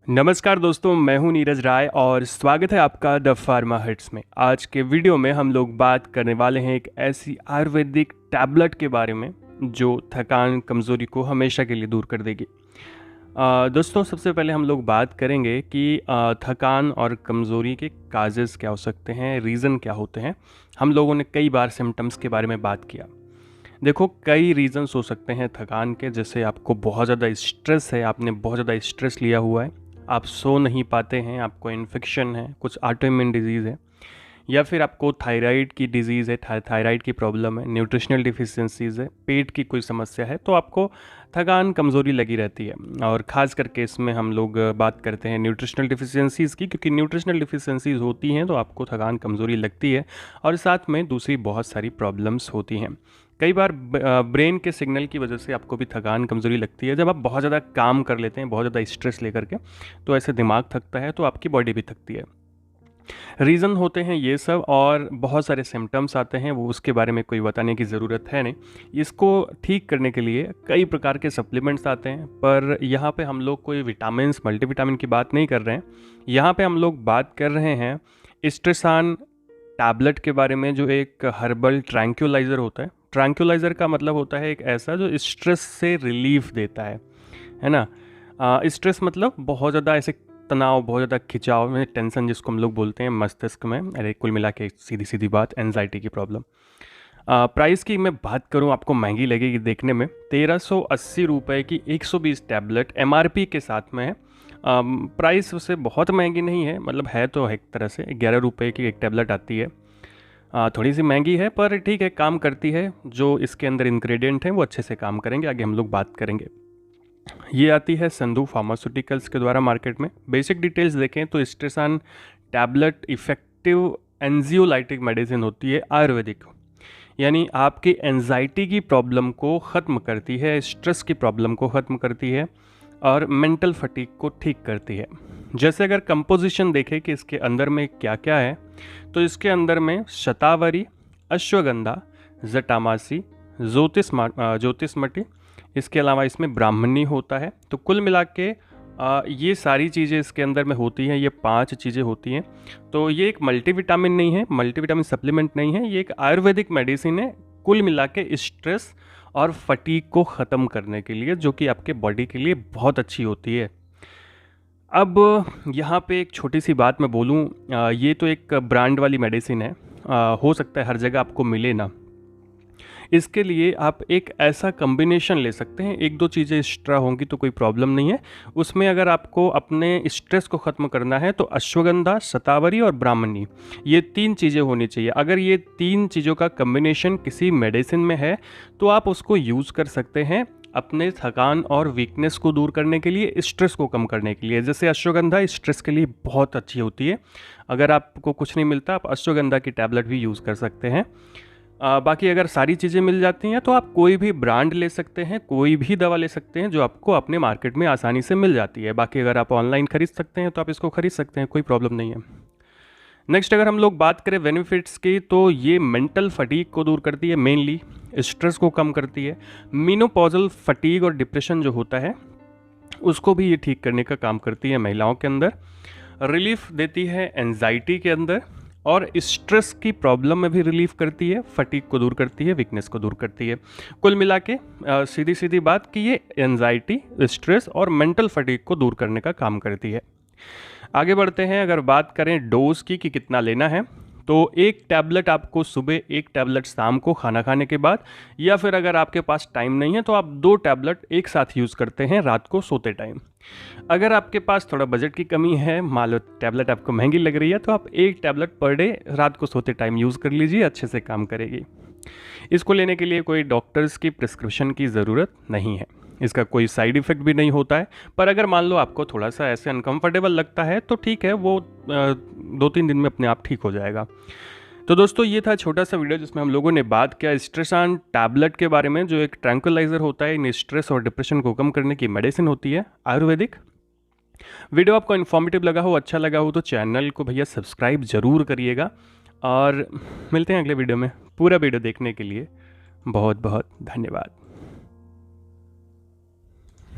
नमस्कार दोस्तों, मैं हूं नीरज राय और स्वागत है आपका द फार्मा हट्स में। आज के वीडियो में हम लोग बात करने वाले हैं एक ऐसी आयुर्वेदिक टैबलेट के बारे में जो थकान कमज़ोरी को हमेशा के लिए दूर कर देगी। दोस्तों, सबसे पहले हम लोग बात करेंगे कि थकान और कमज़ोरी के काजेज़ क्या हो सकते हैं, रीज़न क्या होते हैं। हम लोगों ने कई बार सिम्टम्स के बारे में बात किया। देखो, कई रीज़न्स हो सकते हैं थकान के, जैसे आपको बहुत ज़्यादा स्ट्रेस है, आपने बहुत ज़्यादा स्ट्रेस लिया हुआ है, आप सो नहीं पाते हैं, आपको इन्फेक्शन है, कुछ ऑटोइम्यून डिजीज़ है, या फिर आपको थायराइड की डिजीज़ है, थायराइड की प्रॉब्लम है, न्यूट्रिशनल डिफिशियंसीज़ है, पेट की कोई समस्या है, तो आपको थकान कमज़ोरी लगी रहती है। और ख़ास करके इसमें हम लोग बात करते हैं न्यूट्रिशनल डिफिशियंसीज़ की, क्योंकि न्यूट्रिशनल डिफिशियंसीज़ होती हैं तो आपको थकान कमज़ोरी लगती है और साथ में दूसरी बहुत सारी प्रॉब्लम्स होती हैं। कई बार ब्रेन के सिग्नल की वजह से आपको भी थकान कमज़ोरी लगती है। जब आप बहुत ज़्यादा काम कर लेते हैं, बहुत ज़्यादा स्ट्रेस लेकर के, तो ऐसे दिमाग थकता है तो आपकी बॉडी भी थकती है। रीज़न होते हैं ये सब, और बहुत सारे सिम्टम्स आते हैं, वो उसके बारे में कोई बताने की ज़रूरत है नहीं। इसको ठीक करने के लिए कई प्रकार के सप्लीमेंट्स आते हैं, पर यहाँ पे हम लोग कोई विटामिन्स, मल्टीविटामिन की बात नहीं कर रहे हैं। यहाँ पे हम लोग बात कर रहे हैं स्ट्रेसान टैबलेट के बारे में, जो एक हर्बल ट्रैंक्विलाइज़र होता है। ट्रैंक्विलाइज़र का मतलब होता है एक ऐसा जो स्ट्रेस से रिलीफ देता है ना। स्ट्रेस मतलब बहुत ज़्यादा ऐसे तनाव, बहुत ज़्यादा खिंचाव में, टेंशन जिसको हम लोग बोलते हैं मस्तिष्क में। अरे कुल मिला के सीधी सीधी बात, एनजाइटी की प्रॉब्लम। प्राइस की मैं बात करूं, आपको महंगी लगेगी देखने में। 1380 रुपये की 120 टैबलेट एमआरपी के साथ में है। प्राइस उससे बहुत महंगी नहीं है, मतलब है तो एक तरह से 11 रुपये की एक टैबलेट आती है। थोड़ी सी महंगी है पर ठीक है, काम करती है। जो इसके अंदर इंग्रेडिएंट हैं वो अच्छे से काम करेंगे, आगे हम लोग बात करेंगे। ये आती है संधू फार्मास्यूटिकल्स के द्वारा मार्केट में। बेसिक डिटेल्स देखें तो स्ट्रेसान टैबलेट इफेक्टिव एंजियोलाइटिक मेडिसिन होती है, आयुर्वेदिक, यानी आपकी एंजाइटी की प्रॉब्लम को ख़त्म करती है, स्ट्रेस की प्रॉब्लम को ख़त्म करती है और मेंटल फटीग को ठीक करती है। जैसे अगर कंपोजिशन देखें कि इसके अंदर में क्या क्या है, तो इसके अंदर में शतावरी, अश्वगंधा, जटामासी, ज्योतिषमती, इसके अलावा इसमें ब्राह्मणी होता है। तो कुल मिला के ये सारी चीज़ें इसके अंदर में होती हैं, ये 5 चीज़ें होती हैं। तो ये एक मल्टीविटामिन नहीं है, मल्टीविटामिन सप्लीमेंट नहीं है, ये एक आयुर्वेदिक मेडिसिन है, कुल मिला के स्ट्रेस और फटीग को ख़त्म करने के लिए, जो कि आपके बॉडी के लिए बहुत अच्छी होती है। अब यहाँ पे एक छोटी सी बात मैं बोलूँ, ये तो एक ब्रांड वाली मेडिसिन है, हो सकता है हर जगह आपको मिले ना। इसके लिए आप एक ऐसा कॉम्बिनेशन ले सकते हैं, एक दो चीज़ें एक्स्ट्रा होंगी तो कोई प्रॉब्लम नहीं है। उसमें अगर आपको अपने स्ट्रेस को ख़त्म करना है तो अश्वगंधा, शतावरी और ब्राह्मणी, ये 3 चीज़ें होनी चाहिए। अगर ये 3 चीज़ों का कॉम्बिनेशन किसी मेडिसिन में है तो आप उसको यूज़ कर सकते हैं अपने थकान और वीकनेस को दूर करने के लिए, स्ट्रेस को कम करने के लिए। जैसे अश्वगंधा स्ट्रेस के लिए बहुत अच्छी होती है। अगर आपको कुछ नहीं मिलता, आप अश्वगंधा की टैबलेट भी यूज़ कर सकते हैं। बाकी अगर सारी चीज़ें मिल जाती हैं तो आप कोई भी ब्रांड ले सकते हैं, कोई भी दवा ले सकते हैं जो आपको अपने मार्केट में आसानी से मिल जाती है। बाकी अगर आप ऑनलाइन खरीद सकते हैं तो आप इसको खरीद सकते हैं, कोई प्रॉब्लम नहीं है। नेक्स्ट अगर हम लोग बात करें बेनिफिट्स की, तो ये मेंटल फटीग को दूर करती है, मेनली स्ट्रेस को कम करती है। मेनोपॉजल फटीग और डिप्रेशन जो होता है उसको भी ये ठीक करने का काम करती है महिलाओं के अंदर। रिलीफ देती है एंजाइटी के अंदर, और स्ट्रेस की प्रॉब्लम में भी रिलीफ करती है, फटीग को दूर करती है, वीकनेस को दूर करती है। कुल मिला के सीधी सीधी बात कि ये एंजाइटी, स्ट्रेस और मेंटल फटीग को दूर करने का काम करती है। आगे बढ़ते हैं, अगर बात करें डोज की कि कितना लेना है, तो एक टैबलेट आपको सुबह, एक टैबलेट शाम को खाना खाने के बाद, या फिर अगर आपके पास टाइम नहीं है तो आप 2 टैबलेट एक साथ यूज़ करते हैं रात को सोते टाइम। अगर आपके पास थोड़ा बजट की कमी है, मान लो टैबलेट आपको महंगी लग रही है, तो आप एक टैबलेट पर डे रात को सोते टाइम यूज़ कर लीजिए, अच्छे से काम करेगी। इसको लेने के लिए कोई डॉक्टर्स की प्रिस्क्रिप्शन की ज़रूरत नहीं है, इसका कोई साइड इफ़ेक्ट भी नहीं होता है। पर अगर मान लो आपको थोड़ा सा ऐसे अनकंफर्टेबल लगता है तो ठीक है, वो 2-3 दिन में अपने आप ठीक हो जाएगा। तो दोस्तों, ये था छोटा सा वीडियो जिसमें हम लोगों ने बात किया स्ट्रेसान टैबलेट के बारे में, जो एक ट्रैंक्विलाइज़र होता है, इन स्ट्रेस और डिप्रेशन को कम करने की मेडिसिन होती है, आयुर्वेदिक। वीडियो आपको इन्फॉर्मेटिव लगा हो, अच्छा लगा हो तो चैनल को भैया सब्सक्राइब ज़रूर करिएगा, और मिलते हैं अगले वीडियो में। पूरा वीडियो देखने के लिए बहुत बहुत धन्यवाद।